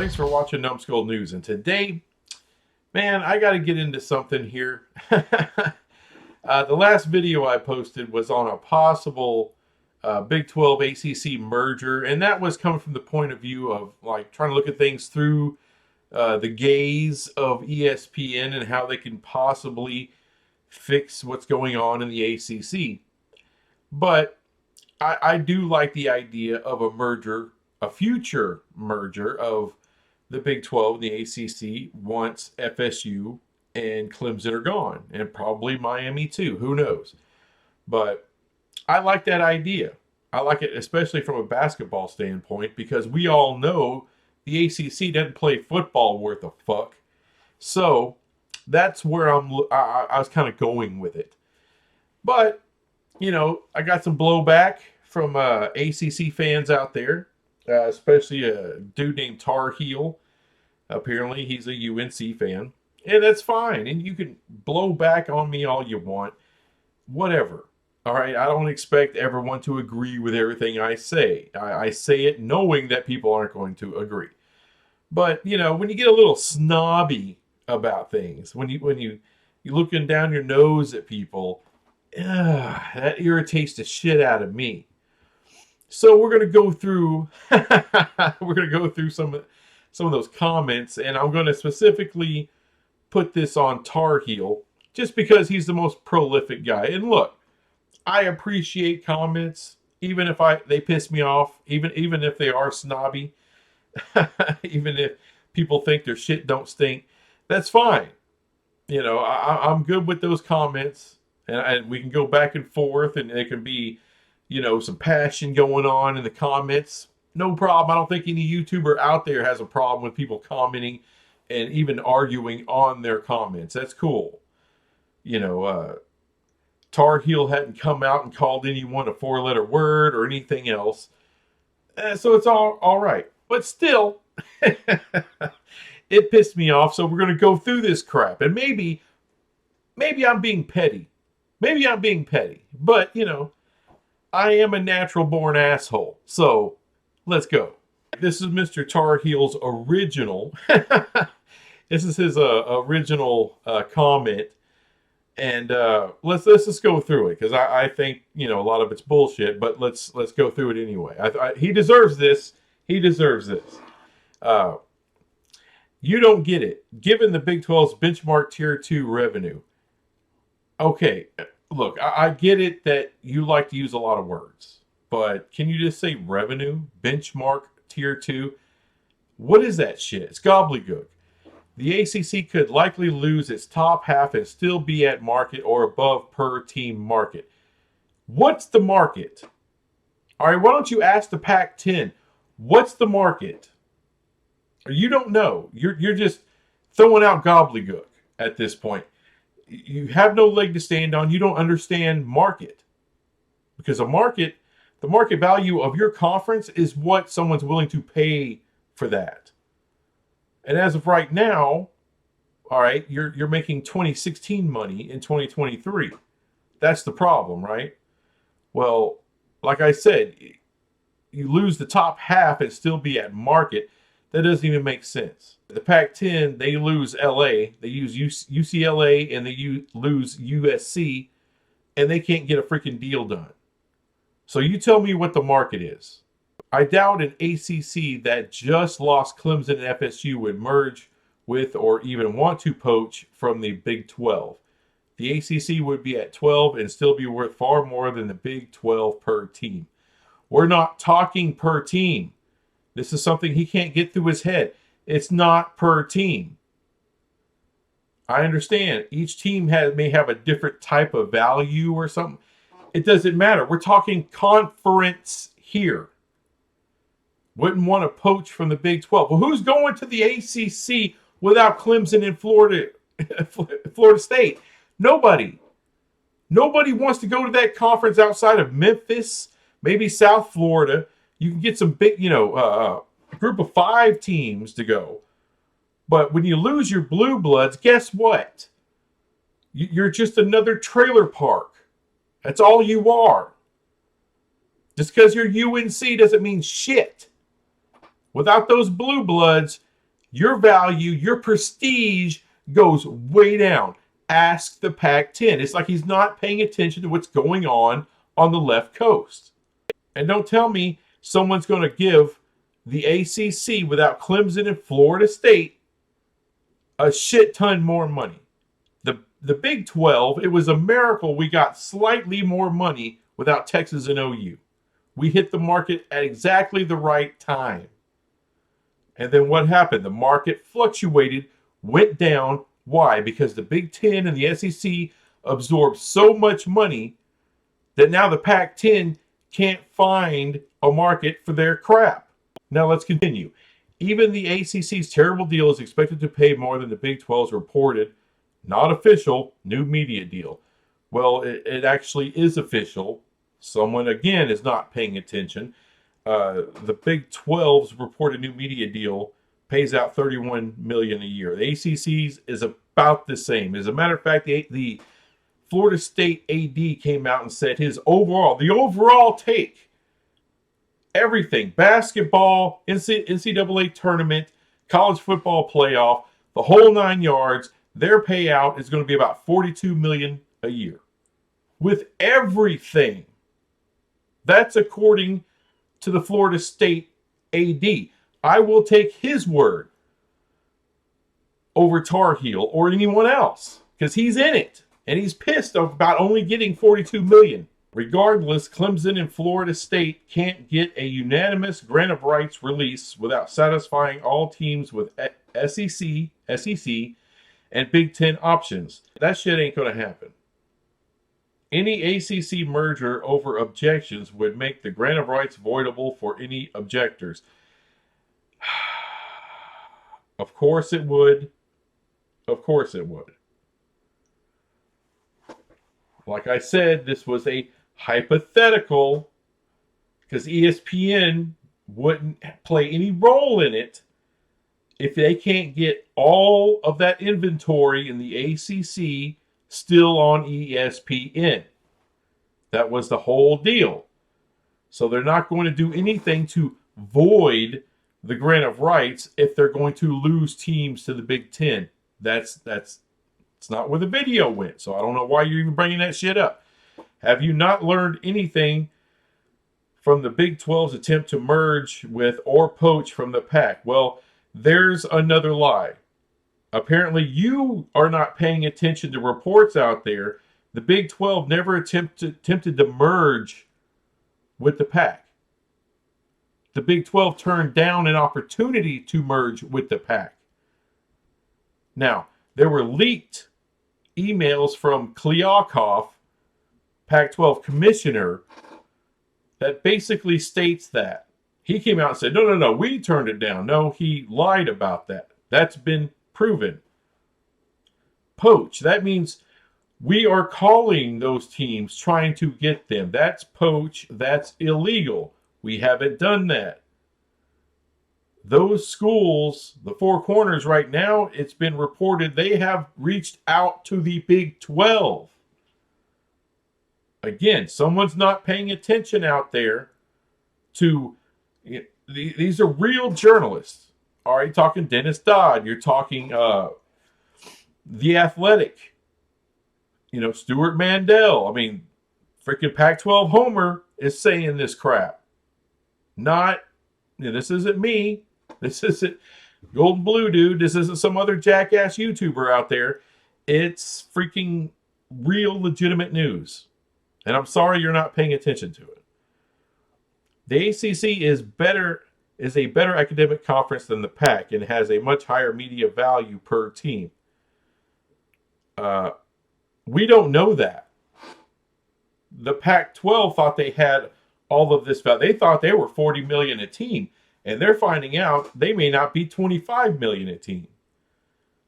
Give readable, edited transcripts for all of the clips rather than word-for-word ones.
Thanks for watching Numbskull News. And today, man, I got to get into something here. The last video I posted was on a possible Big 12 ACC merger, and that was coming from the point of view of like trying to look at things through the gaze of ESPN and how they can possibly fix what's going on in the ACC. But I do like the idea of a merger, a future merger of the Big 12 and the ACC once FSU and Clemson are gone, and probably Miami too. Who knows? But I like that idea. I like it, especially from a basketball standpoint, because we all know the ACC doesn't play football worth a fuck. So that's where I was kind of going with it. But, you know, I got some blowback from ACC fans out there, especially a dude named Tar Heel. Apparently, he's a UNC fan. And that's fine. And you can blow back on me all you want. Whatever. All right? I don't expect everyone to agree with everything I say. I say it knowing that people aren't going to agree. But, you know, when you get a little snobby about things, when you're looking down your nose at people, that irritates the shit out of me. So we're gonna go through some of those comments, and I'm going to specifically put this on Tar Heel just because he's the most prolific guy. And look, I appreciate comments, even if they piss me off, even if they are snobby, even if people think their shit don't stink. That's fine. You know, I'm good with those comments, and we can go back and forth, and it can be, you know, some passion going on in the comments. No problem. I don't think any YouTuber out there has a problem with people commenting and even arguing on their comments. That's cool. You know, Tar Heel hadn't come out and called anyone a 4-letter word or anything else. So it's all right. But still, it pissed me off. So we're going to go through this crap. And maybe I'm being petty. Maybe I'm being petty. But, you know, I am a natural born asshole. So let's go. This is Mr. Tar Heel's original. This is his original comment. And let's just go through it, because I think, you know, a lot of it's bullshit, but let's go through it anyway. He deserves this. He deserves this. You don't get it. Given the Big 12's benchmark Tier 2 revenue. Okay, look, I get it that you like to use a lot of words, but can you just say revenue, benchmark Tier 2? What is that shit? It's gobbledygook. The ACC could likely lose its top half and still be at market or above per team market. What's the market? All right, why don't you ask the Pac-10? What's the market? You don't know. You're just throwing out gobbledygook at this point. You have no leg to stand on. You don't understand market. Because the market value of your conference is what someone's willing to pay for that. And as of right now, all right, you're making 2016 money in 2023. That's the problem, right? Well, like I said, you lose the top half and still be at market. That doesn't even make sense. The Pac-10, they lose LA, they use UCLA, and they lose USC, and they can't get a freaking deal done. So you tell me what the market is. I doubt an ACC that just lost Clemson and FSU would merge with or even want to poach from the Big 12. The ACC would be at 12 and still be worth far more than the Big 12 per team. We're not talking per team. This is something he can't get through his head. It's not per team. I understand. Each team may have a different type of value or something. It doesn't matter. We're talking conference here. Wouldn't want to poach from the Big 12. Well, who's going to the ACC without Clemson and Florida State? Nobody. Nobody wants to go to that conference outside of Memphis, maybe South Florida. You can get some big, you know, group of 5 teams to go. But when you lose your blue bloods, guess what? You're just another trailer park. That's all you are. Just because you're UNC doesn't mean shit. Without those blue bloods, your value, your prestige goes way down. Ask the Pac-10. It's like he's not paying attention to what's going on the left coast. And don't tell me someone's going to give the ACC without Clemson and Florida State a shit ton more money. The Big 12, it was a miracle we got slightly more money without Texas and OU. We hit the market at exactly the right time. And then what happened? The market fluctuated, went down. Why? Because the Big 10 and the SEC absorbed so much money that now the Pac-10 can't find a market for their crap. Now let's continue. Even the ACC's terrible deal is expected to pay more than the Big 12's reported, not official, new media deal. Well, it actually is official. Someone, again, is not paying attention. The Big 12's reported new media deal pays out $31 million a year. The ACC's is about the same. As a matter of fact, the Florida State AD came out and said the overall take, everything, basketball, NCAA tournament, college football playoff, the whole 9 yards, their payout is going to be about $42 million a year. With everything. That's according to the Florida State AD. I will take his word over Tar Heel or anyone else because he's in it and he's pissed about only getting $42 million. Regardless, Clemson and Florida State can't get a unanimous grant of rights release without satisfying all teams with SEC, and Big Ten options. That shit ain't going to happen. Any ACC merger over objections would make the grant of rights voidable for any objectors. Of course it would. Of course it would. Like I said, this was a hypothetical because ESPN wouldn't play any role in it if they can't get all of that inventory in the ACC still on ESPN. That was the whole deal. So they're not going to do anything to void the grant of rights if they're going to lose teams to the Big Ten. It's not where the video went. So I don't know why you're even bringing that shit up. Have you not learned anything from the Big 12's attempt to merge with or poach from the Pac? Well, there's another lie. Apparently, you are not paying attention to reports out there. The Big 12 never attempted to merge with the Pac. The Big 12 turned down an opportunity to merge with the Pac. Now, there were leaked emails from Kliavkoff, Pac-12 commissioner, that basically states that. He came out and said, no, we turned it down. No, he lied about that. That's been proven. Poach, that means we are calling those teams, trying to get them. That's poach. That's illegal. We haven't done that. Those schools, the Four Corners right now, it's been reported they have reached out to the Big 12. Again, someone's not paying attention out there to, these are real journalists. All right, talking Dennis Dodd. You're talking The Athletic. Stuart Mandel. I mean, freaking Pac-12 Homer is saying this crap. Not, this isn't me. This isn't Golden Blue Dude. This isn't some other jackass YouTuber out there. It's freaking real legitimate news. And I'm sorry you're not paying attention to it. The ACC is a better academic conference than the Pac and has a much higher media value per team. We don't know that. The Pac-12 thought they had all of this value. They thought they were $40 million a team, and they're finding out they may not be $25 million a team.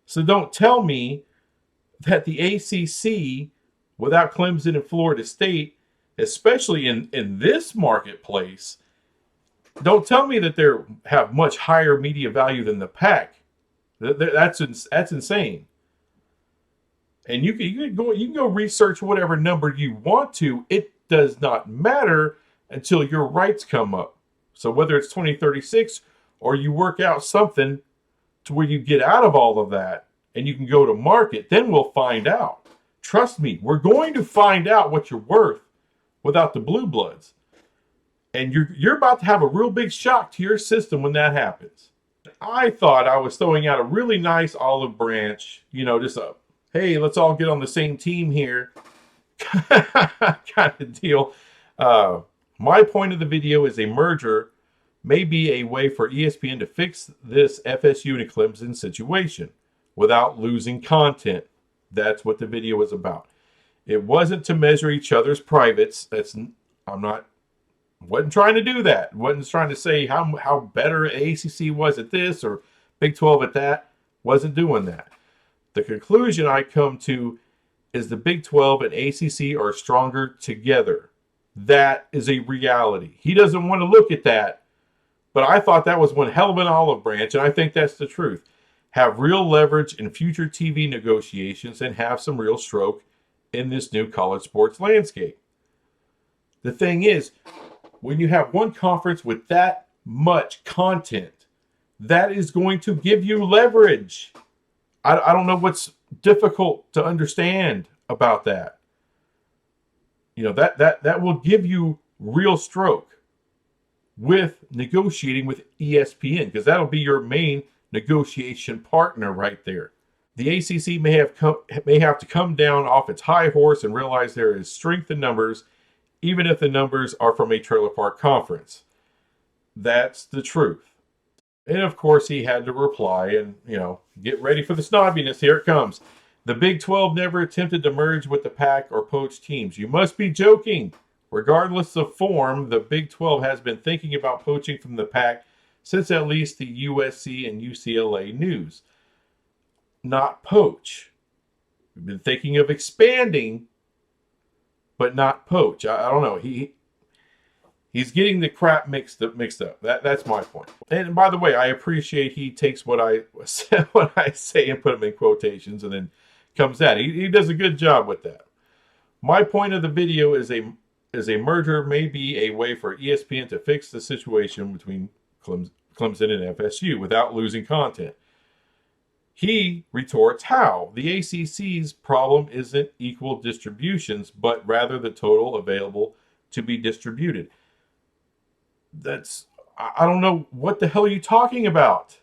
So don't tell me that the ACC, without Clemson and Florida State, especially in this marketplace, don't tell me that they have much higher media value than the Pac. That's insane. And you can go research whatever number you want to. It does not matter until your rights come up. So whether it's 2036 or you work out something to where you get out of all of that and you can go to market, then we'll find out. Trust me, we're going to find out what you're worth without the blue bloods. And you're about to have a real big shock to your system when that happens. I thought I was throwing out a really nice olive branch, just a, hey, let's all get on the same team here kind of deal. My point of the video is a merger may be a way for ESPN to fix this FSU and Clemson situation without losing content. That's what the video was about. It wasn't to measure each other's privates. Wasn't trying to do that. Wasn't trying to say how better ACC was at this or Big 12 at that. Wasn't doing that. The conclusion I come to is the Big 12 and ACC are stronger together. That is a reality. He doesn't want to look at that, but I thought that was one hell of an olive branch, and I think that's the truth. Have real leverage in future TV negotiations and have some real stroke in this new college sports landscape. The thing is, when you have one conference with that much content, that is going to give you leverage. I don't know what's difficult to understand about that. That will give you real stroke with negotiating with ESPN, because that'll be your main negotiation partner right there. The ACC may have to come down off its high horse and realize there is strength in numbers, even if the numbers are from a trailer park conference. That's the truth. And of course, he had to reply and, get ready for the snobbiness. Here it comes. The Big 12 never attempted to merge with the Pac or poach teams. You must be joking. Regardless of form, the Big 12 has been thinking about poaching from the Pac since at least the USC and UCLA news. Not poach. We've been thinking of expanding, but not poach. I don't know. He's getting the crap mixed up. That's my point. And by the way, I appreciate he takes what I say and put them in quotations and then comes at it. He does a good job with that. My point of the video is a merger may be a way for ESPN to fix the situation between Clemson and FSU without losing content. He retorts how? The ACC's problem isn't equal distributions, but rather the total available to be distributed. I don't know what the hell are you talking about.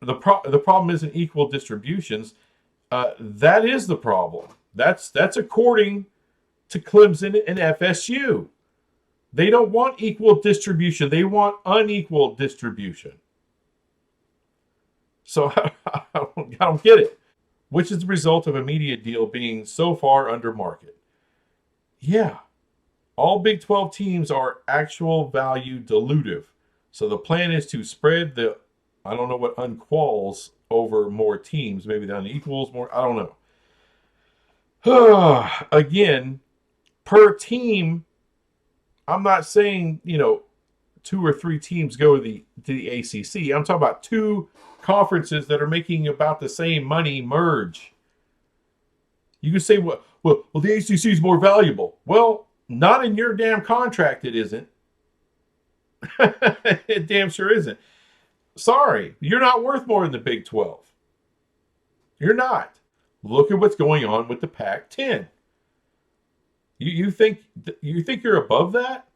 The problem isn't equal distributions. That is the problem. That's according to Clemson and FSU. They don't want equal distribution. They want unequal distribution. So I don't get it. Which is the result of a media deal being so far under market. Yeah. All Big 12 teams are actual value dilutive. So the plan is to spread the, I don't know what unquals over more teams. Maybe the unequals more. I don't know. Again, per team, I'm not saying, 2 or 3 teams go to the ACC. I'm talking about 2 conferences that are making about the same money merge. You can say, well, the ACC is more valuable. Well, not in your damn contract, it isn't. It damn sure isn't. Sorry, you're not worth more than the Big 12. You're not. Look at what's going on with the Pac-10. You think you're above that?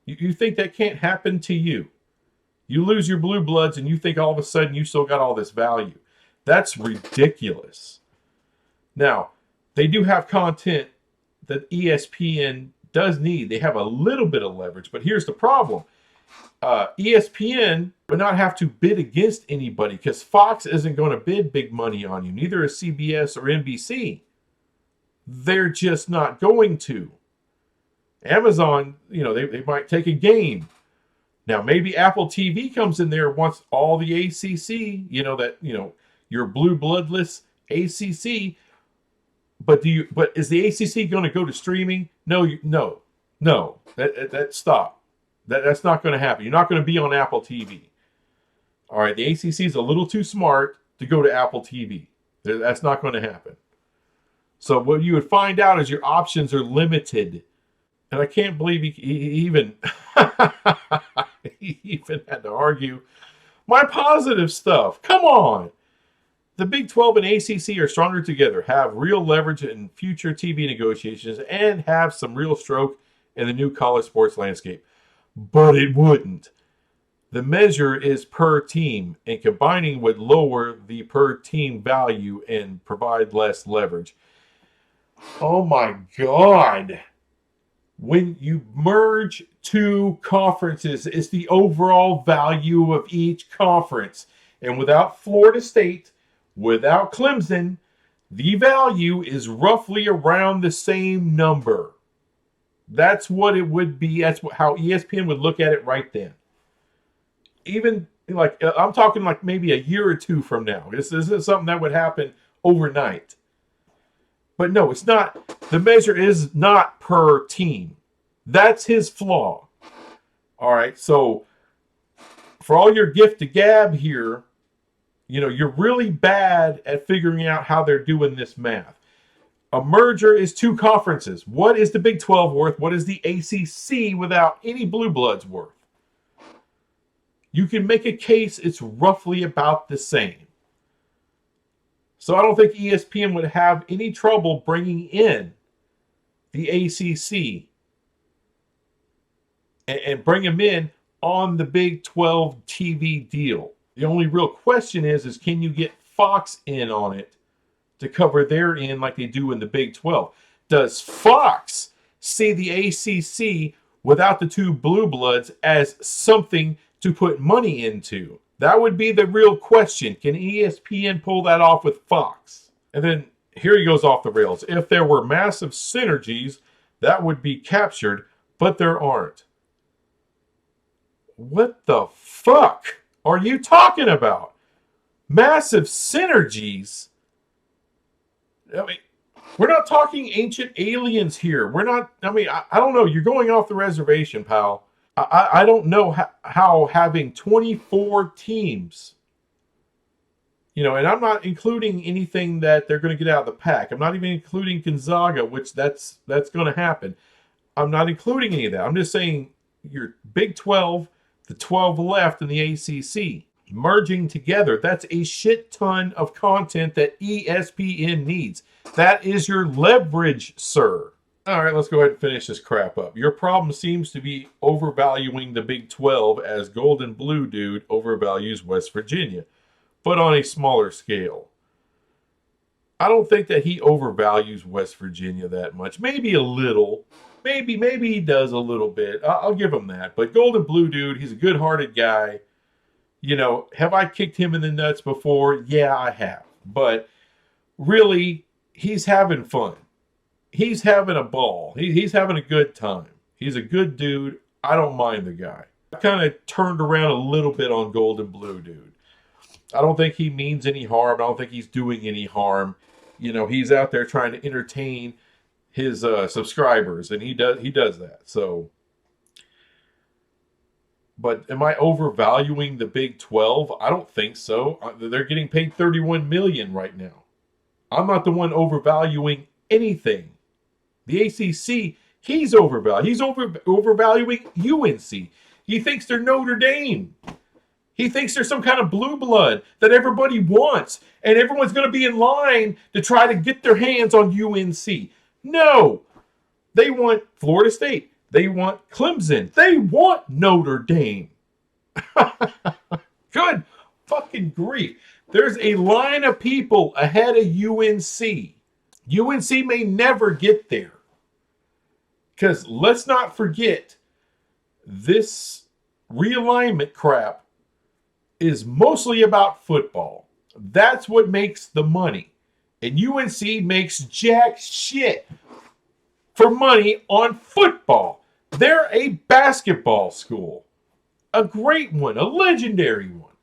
You think that can't happen to you? You lose your blue bloods and you think all of a sudden you still got all this value. That's ridiculous. Now, they do have content that ESPN does need. They have a little bit of leverage, but here's the problem. ESPN would not have to bid against anybody because Fox isn't going to bid big money on you. Neither is CBS or NBC. They're just not going to. Amazon, they might take a game. Now, maybe Apple TV comes in there wants all the ACC, your blue bloodless ACC. But is the ACC going to go to streaming? No. That stop. That's not going to happen. You're not going to be on Apple TV. All right, the ACC is a little too smart to go to Apple TV. That's not going to happen. So what you would find out is your options are limited. And I can't believe he even he even had to argue My positive stuff. Come on. The Big 12 and ACC are stronger together, have real leverage in future TV negotiations, and have some real stroke in the new college sports landscape. But it wouldn't. The measure is per team, and combining would lower the per team value and provide less leverage. Oh my God. When you merge two conferences, it's the overall value of each conference. And without Florida State, without Clemson, the value is roughly around the same number. That's what it would be. That's how ESPN would look at it right then. Even like I'm talking like maybe a year or two from now. This isn't something that would happen overnight. But no, it's not. The measure is not per team. That's his flaw. All right. So for all your gift to gab here, you're really bad at figuring out how they're doing this math. A merger is two conferences. What is the Big 12 worth? What is the ACC without any blue bloods worth? You can make a case it's roughly about the same. So I don't think ESPN would have any trouble bringing in the ACC and bring them in on the Big 12 TV deal. The only real question is can you get Fox in on it to cover their end like they do in the Big 12? Does Fox see the ACC without the two blue bloods as something to put money into? That would be the real question. Can ESPN pull that off with Fox? And then here he goes off the rails. If there were massive synergies, that would be captured, but there aren't. What the fuck are you talking about? Massive synergies? I mean, we're not talking ancient aliens here. We're not, I don't know. You're going off the reservation, pal. I don't know how having 24 teams, and I'm not including anything that they're going to get out of the pack. I'm not even including Gonzaga, which that's going to happen. I'm not including any of that. I'm just saying your Big 12, the 12 left in the ACC, merging together. That's a shit ton of content that ESPN needs. That is your leverage, sir. All right, let's go ahead and finish this crap up. Your problem seems to be overvaluing the Big 12 as Golden Blue Dude overvalues West Virginia, but on a smaller scale. I don't think that he overvalues West Virginia that much. Maybe a little. Maybe he does a little bit. I'll give him that. But Golden Blue Dude, he's a good-hearted guy. Have I kicked him in the nuts before? Yeah, I have. But really, he's having fun. He's having a ball. He's having a good time. He's a good dude. I don't mind the guy. I kind of turned around a little bit on Golden Blue Dude. I don't think he means any harm. I don't think he's doing any harm. He's out there trying to entertain his subscribers, and he does that. So, but am I overvaluing the Big 12? I don't think so. They're getting paid $31 million right now. I'm not the one overvaluing anything. The ACC, he's overvalued. He's overvaluing UNC. He thinks they're Notre Dame. He thinks they're some kind of blue blood that everybody wants, and everyone's going to be in line to try to get their hands on UNC. No. They want Florida State. They want Clemson. They want Notre Dame. Good fucking grief. There's a line of people ahead of UNC. UNC may never get there. Because let's not forget, this realignment crap is mostly about football. That's what makes the money. And UNC makes jack shit for money on football. They're a basketball school. A great one, a legendary one.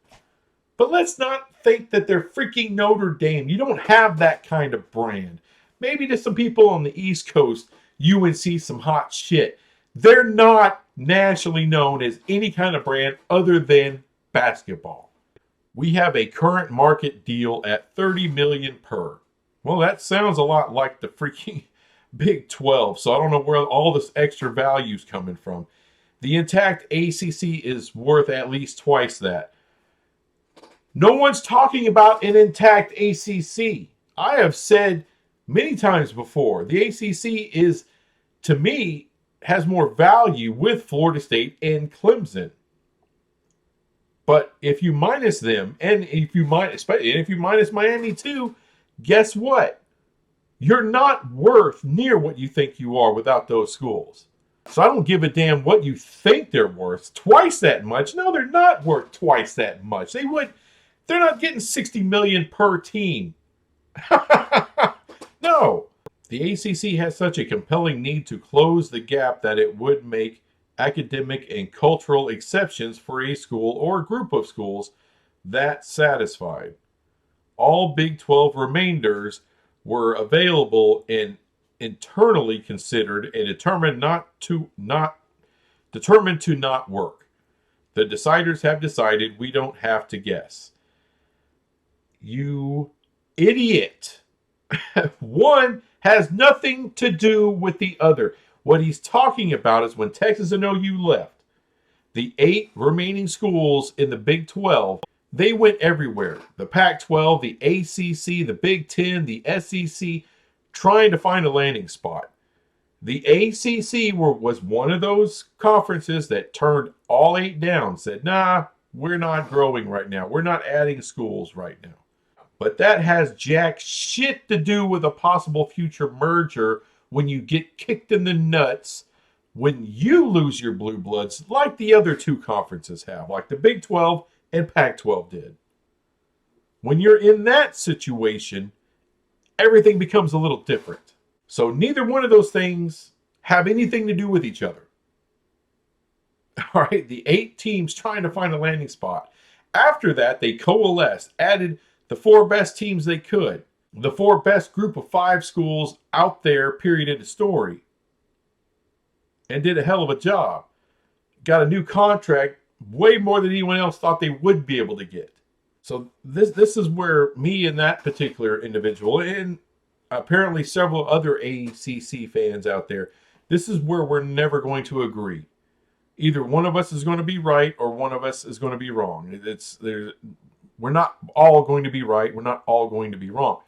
But let's not think that they're freaking Notre Dame. You don't have that kind of brand. Maybe to some people on the East Coast, UNC some hot shit. They're not nationally known as any kind of brand other than basketball. We have a current market deal at $30 million per. Well, that sounds a lot like the freaking Big 12, so I don't know where all this extra value is coming from. The intact ACC is worth at least twice that. No one's talking about an intact ACC. I have said many times before, the ACC is, to me, has more value with Florida State and Clemson. But if you minus them, and if you minus Miami too, guess what? You're not worth near what you think you are without those schools. So I don't give a damn what you think they're worth. Twice that much? No, they're not worth twice that much. They're not getting 60 million per team. No. The ACC has such a compelling need to close the gap that it would make academic and cultural exceptions for a school or group of schools that satisfied. All Big 12 remainders were available and internally considered and determined to not work. The deciders have decided. We don't have to guess. You idiot. One has nothing to do with the other. What he's talking about is when Texas and OU left, the 8 remaining schools in the Big 12, they went everywhere. The Pac-12, the ACC, the Big 10, the SEC, trying to find a landing spot. The ACC was one of those conferences that turned all 8 down, said, nah, we're not growing right now. We're not adding schools right now. But that has jack shit to do with a possible future merger when you get kicked in the nuts, when you lose your blue bloods, like the other 2 conferences have, like the Big 12 and Pac-12 did. When you're in that situation, everything becomes a little different. So neither one of those things have anything to do with each other. All right, the 8 teams trying to find a landing spot. After that, they coalesced, added the 4 best teams they could. The 4 best group of 5 schools out there, period, end of story. And did a hell of a job. Got a new contract, way more than anyone else thought they would be able to get. So this is where me and that particular individual, and apparently several other ACC fans out there, this is where we're never going to agree. Either one of us is going to be right or one of us is going to be wrong. We're not all going to be right. We're not all going to be wrong.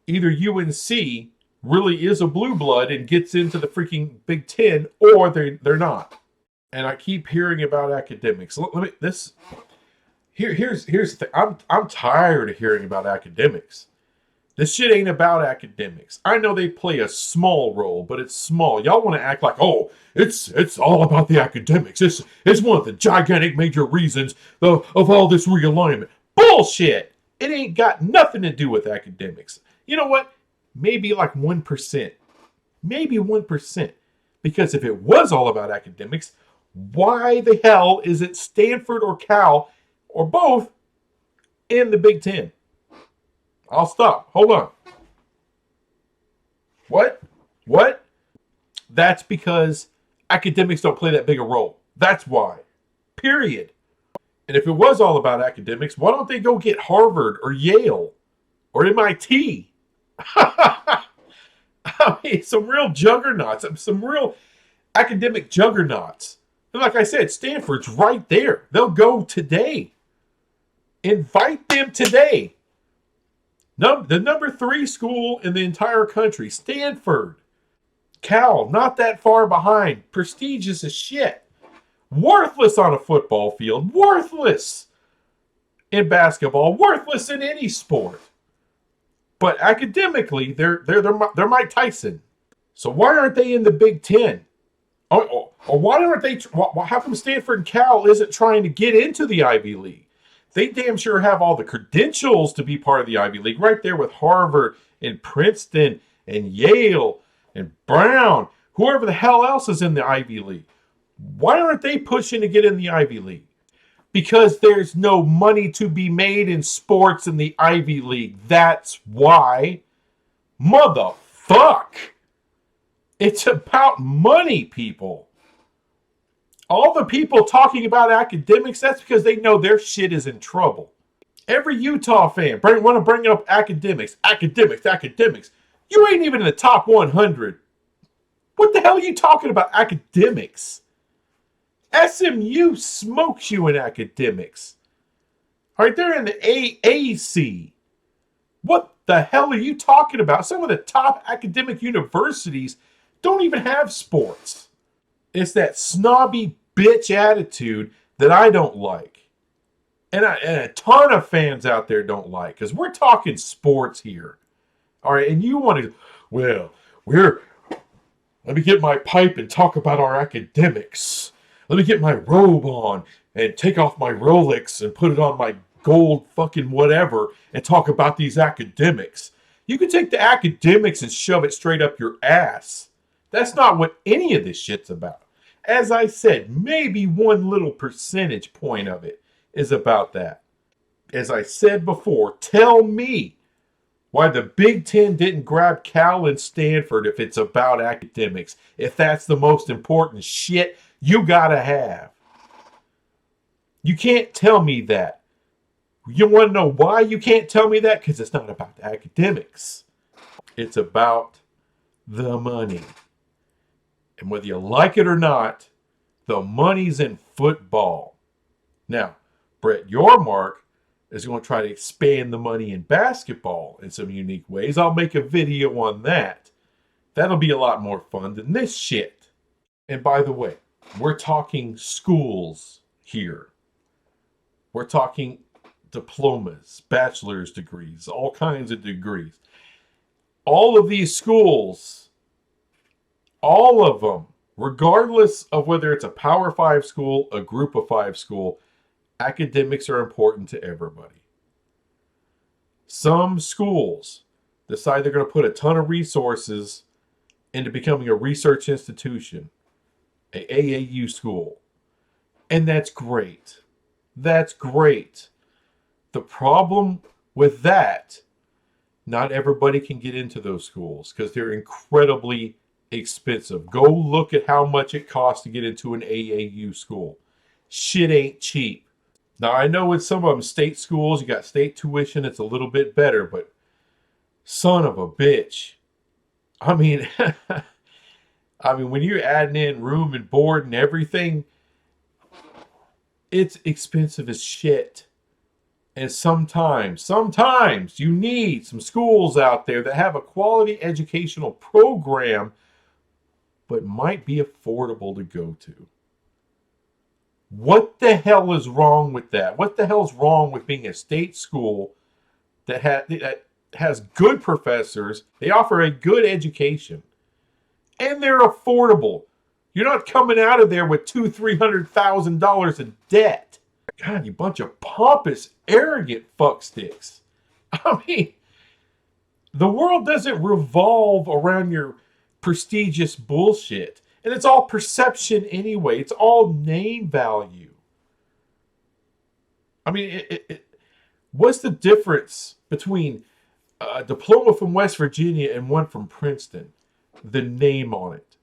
Either UNC really is a blue blood and gets into the freaking Big 10, or they're not. And I keep hearing about academics. Here's the thing. I'm tired of hearing about academics. This shit ain't about academics. I know they play a small role, but it's small. Y'all want to act like, oh, it's all about the academics. It's one of the gigantic major reasons of all this realignment. Bullshit! It ain't got nothing to do with academics. You know what? Maybe like 1%. Maybe 1%. Because if it was all about academics, why the hell is it Stanford or Cal or both in the Big 10? I'll stop. Hold on. What? That's because academics don't play that big a role. That's why. Period. And if it was all about academics, why don't they go get Harvard or Yale or MIT? I mean, some real juggernauts, some real academic juggernauts. And like I said, Stanford's right there. They'll go today. Invite them today. The number 3 school in the entire country, Stanford. Cal, not that far behind. Prestigious as shit. Worthless on a football field. Worthless in basketball. Worthless in any sport. But academically, they're Mike Tyson. So why aren't they in the Big 10? Or why aren't they? How come Stanford and Cal isn't trying to get into the Ivy League? They damn sure have all the credentials to be part of the Ivy League, right there with Harvard and Princeton and Yale and Brown, whoever the hell else is in the Ivy League. Why aren't they pushing to get in the Ivy League? Because there's no money to be made in sports in the Ivy League. That's why. Motherfuck. It's about money, people. All the people talking about academics, that's because they know their shit is in trouble. Every Utah fan want to bring up academics. You ain't even in the top 100. What the hell are you talking about academics? SMU smokes you in academics. All right, they're in the AAC. What the hell are you talking about? Some of the top academic universities don't even have sports. It's that snobby bitch attitude that I don't like. And a ton of fans out there don't like, because we're talking sports here. All right, and you want to, well, let me get my pipe and talk about our academics. Let me get my robe on and take off my Rolex and put it on my gold fucking whatever and talk about these academics. You can take the academics and shove it straight up your ass. That's not what any of this shit's about. As I said, maybe one little percentage point of it is about that. As I said before, tell me why the Big Ten didn't grab Cal and Stanford if it's about academics, if that's the most important shit you gotta have. You can't tell me that. You want to know why you can't tell me that? Because it's not about the academics. It's about the money. And whether you like it or not, the money's in football. Now, Brett Yormark is going to try to expand the money in basketball in some unique ways. I'll make a video on that. That'll be a lot more fun than this shit. And by the way, we're talking schools here. We're talking diplomas, bachelor's degrees, all kinds of degrees. All of these schools, all of them, regardless of whether it's a Power 5 school, a Group of 5 school, academics are important to everybody. Some schools decide they're going to put a ton of resources into becoming a research institution, a AAU school. And that's great. That's great. The problem with that, not everybody can get into those schools because they're incredibly expensive. Go look at how much it costs to get into an AAU school. Shit ain't cheap. Now, I know with some of them state schools, you got state tuition, it's a little bit better, but son of a bitch. I mean, when you're adding in room and board and everything, it's expensive as shit. And sometimes you need some schools out there that have a quality educational program, but might be affordable to go to. What the hell is wrong with that? What the hell's wrong with being a state school that has good professors, they offer a good education, and they're affordable? You're not coming out of there with $200,000-$300,000 in debt. God, you bunch of pompous, arrogant fucksticks. I mean, the world doesn't revolve around your prestigious bullshit. And it's all perception anyway. It's all name value. I mean, what's the difference between a diploma from West Virginia and one from Princeton? The name on it.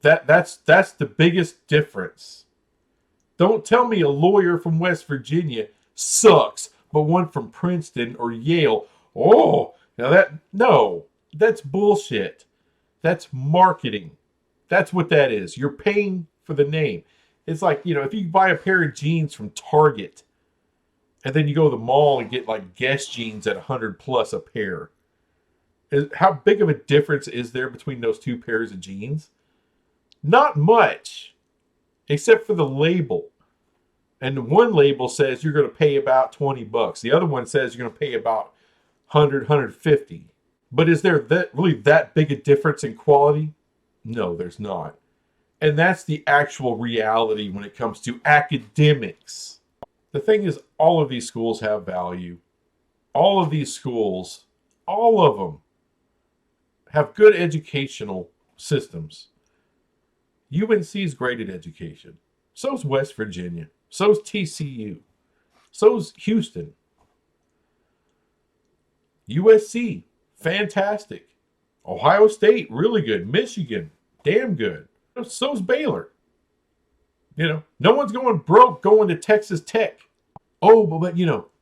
That's the biggest difference. Don't tell me a lawyer from West Virginia sucks, but one from Princeton or Yale, that's bullshit. That's marketing. That's what that is. You're paying for the name. It's like, if you buy a pair of jeans from Target and then you go to the mall and get like Guess jeans at $100+ a pair. How big of a difference is there between those two pairs of jeans? Not much, except for the label. And one label says you're going to pay about $20. The other one says you're going to pay about $150. But is there really that big a difference in quality? No, there's not. And that's the actual reality when it comes to academics. The thing is, all of these schools have value. All of these schools, all of them, have good educational systems. UNC's great at education. So's West Virginia. So's TCU. So's Houston. USC, fantastic. Ohio State, really good. Michigan, damn good. So's Baylor. No one's going broke going to Texas Tech. Oh, but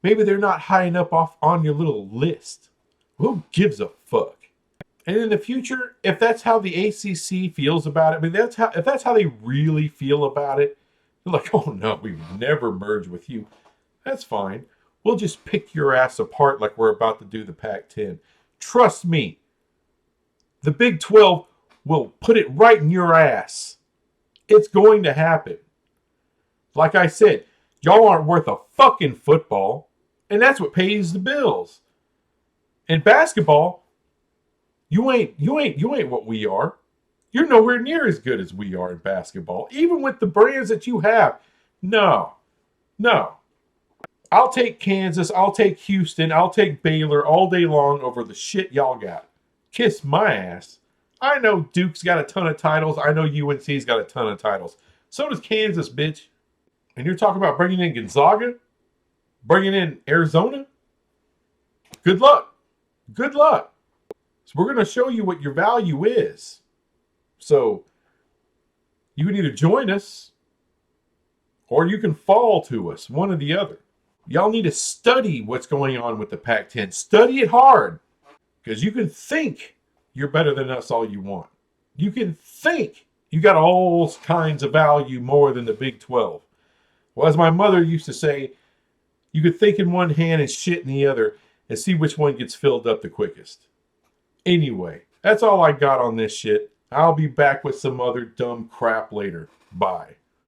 maybe they're not high enough off on your little list. Who gives a fuck? And in the future, if that's how the ACC feels about it, if that's how they really feel about it, they're like, oh no, we would never merge with you. That's fine. we'll just pick your ass apart like we're about to do the Pac-10. Trust me, the Big 12 will put it right in your ass. It's going to happen. Like I said, y'all aren't worth a fucking football, and that's what pays the bills. In basketball, you ain't what we are. You're nowhere near as good as we are in basketball, even with the brands that you have. No. I'll take Kansas, I'll take Houston, I'll take Baylor all day long over the shit y'all got. Kiss my ass. I know Duke's got a ton of titles. I know UNC's got a ton of titles. So does Kansas, bitch. And you're talking about bringing in Gonzaga? Bringing in Arizona? Good luck. Good luck. So we're going to show you what your value is. So you can either join us or you can fall to us, one or the other. Y'all need to study what's going on with the Pac-10. Study it hard, because you can think you're better than us all you want. You can think you got all kinds of value more than the Big 12. Well, as my mother used to say, you could think in one hand and shit in the other and see which one gets filled up the quickest. Anyway, that's all I got on this shit. I'll be back with some other dumb crap later. Bye.